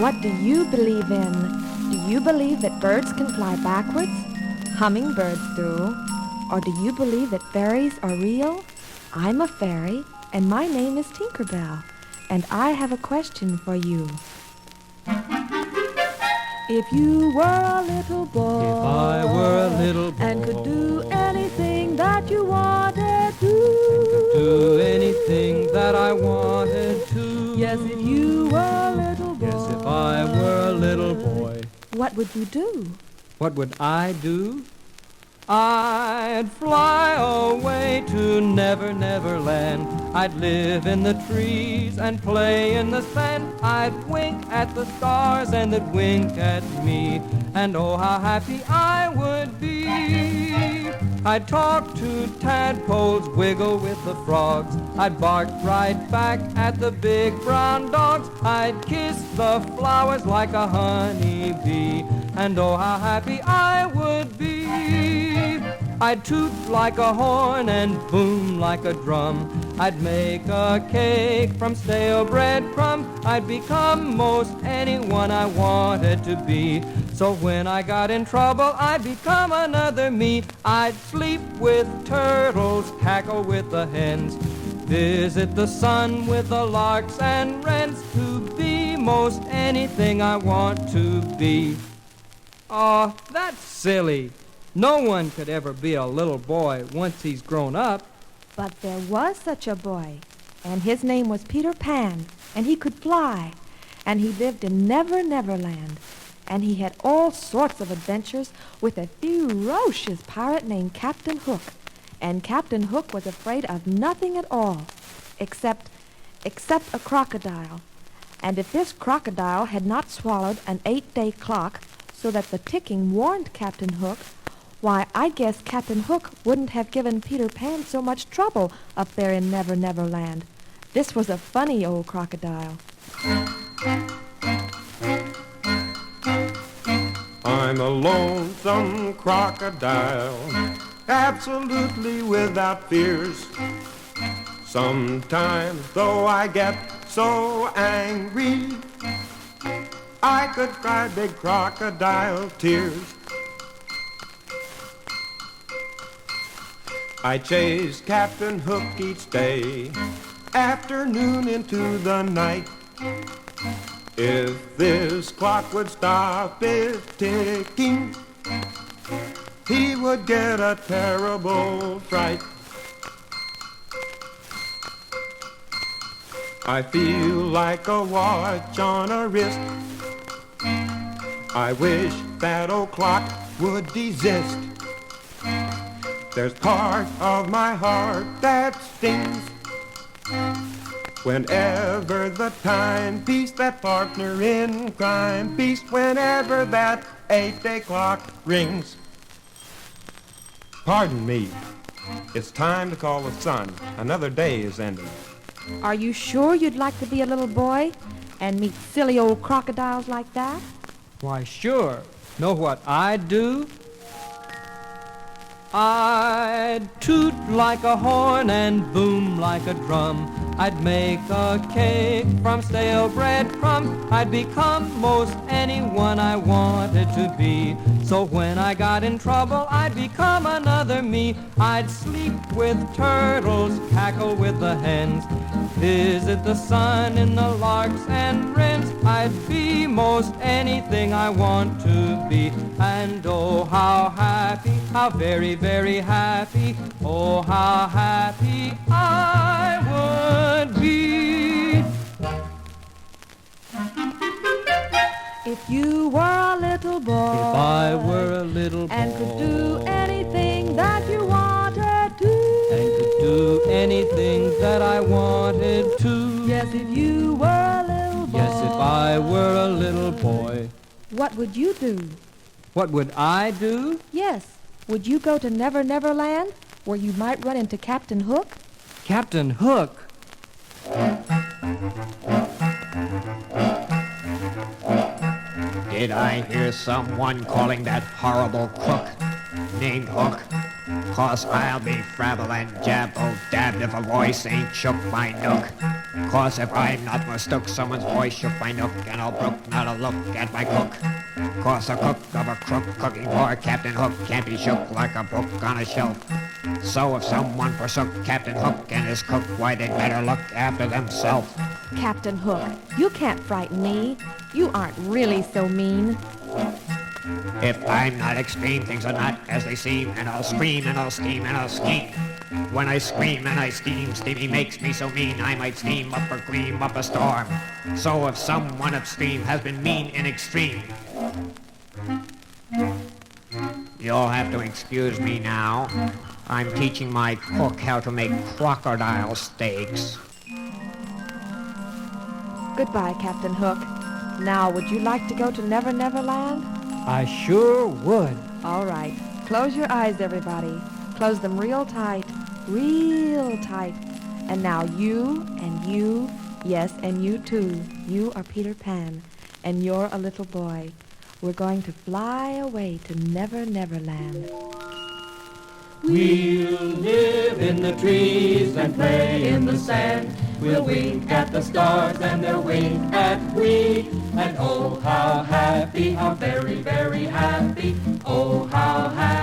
What do you believe in? Do you believe that birds can fly backwards? Hummingbirds do. Or do you believe that fairies are real? I'm a fairy, and my name is Tinkerbell, and I have a question for you. If you were a little boy, if I were a little boy, and could do anything that you wanted to, do anything that I wanted to. Yes, if you were a little boy, yes, if I were a little boy, what would you do? what would I do? I'd fly away to Never, Never Land. I'd live in the trees and play in the sand. I'd wink at the stars and they'd wink at me. And oh, how happy I would be. I'd talk to tadpoles, wiggle with the frogs. I'd bark right back at the big brown dogs. I'd kiss the flowers like a honeybee. And oh, how happy I would be. I'd toot like a horn and boom like a drum. I'd make a cake from stale breadcrumbs. I'd become most anyone I wanted to be. So when I got in trouble, I'd become another me. I'd sleep with turtles, cackle with the hens, visit the sun with the larks and wrens, to be most anything I want to be. Oh, that's silly. No one could ever be a little boy once he's grown up. But there was such a boy, and his name was Peter Pan, and he could fly, and he lived in Never, Never Land, and he had all sorts of adventures with a ferocious pirate named Captain Hook, and Captain Hook was afraid of nothing at all, except a crocodile. And if this crocodile had not swallowed an 8-day clock so that the ticking warned Captain Hook, why, I guess Captain Hook wouldn't have given Peter Pan so much trouble up there in Never, Never Land. This was a funny old crocodile. I'm a lonesome crocodile, absolutely without fears. Sometimes, though I get so angry, I could cry big crocodile tears. I chase Captain Hook each day, afternoon into the night. If this clock would stop its ticking, he would get a terrible fright. I feel like a watch on a wrist. I wish that old clock would desist. There's part of my heart that stings whenever the timepiece, that partner in crime piece, whenever that 8-day clock rings. Pardon me, it's time to call the sun. Another day is ending. Are you sure you'd like to be a little boy and meet silly old crocodiles like that? Why, sure. Know what I'd do? I'd toot like a horn and boom like a drum. I'd make a cake from stale breadcrumbs. I'd become most anyone I wanted to be. So when I got in trouble, I'd become another me. I'd sleep with turtles, cackle with the hens, visit the sun in the larks and wrens. I'd be most anything I want to be. And oh, how happy, how very, very happy, oh, how happy I would be. If you were a little boy, If I were a little boy, and could do anything that you wanted to, and could do anything that I wanted to. yes, if you were a little boy, Yes, if I were a little boy, what would you do? what would I do? Yes, would you go to Never, Never Land, where you might run into Captain Hook? Captain Hook? Did I hear someone calling that horrible crook named Hook? 'Cause I'll be frabble and jabble-dabbed if a voice ain't shook my nook. 'Cause if I'm not mistook, someone's voice shook my nook, and I'll brook not a look at my cook. 'Cause a cook of a crook cooking for Captain Hook can't be shook like a book on a shelf. So if someone forsook Captain Hook and his cook, why they'd better look after themselves. Captain Hook, you can't frighten me. You aren't really so mean. If I'm not extreme, things are not as they seem, and I'll scream and I'll steam and I'll scheme. When I scream and I steam, steamy makes me so mean I might steam up or gleam up a storm. So if someone upstream has been mean in extreme, you'll have to excuse me now. I'm teaching my cook how to make crocodile steaks. Goodbye, Captain Hook. Now, would you like to go to Never Never Land? I sure would. All right. Close your eyes, everybody. Close them real tight. Real tight. And now you and you, yes, and you too. You are Peter Pan, and you're a little boy. We're going to fly away to Never Never Land. We'll live in the trees and play in the sand. We'll wink at the stars and they'll wink at we. And oh, how happy, how very, very happy. Oh, how happy.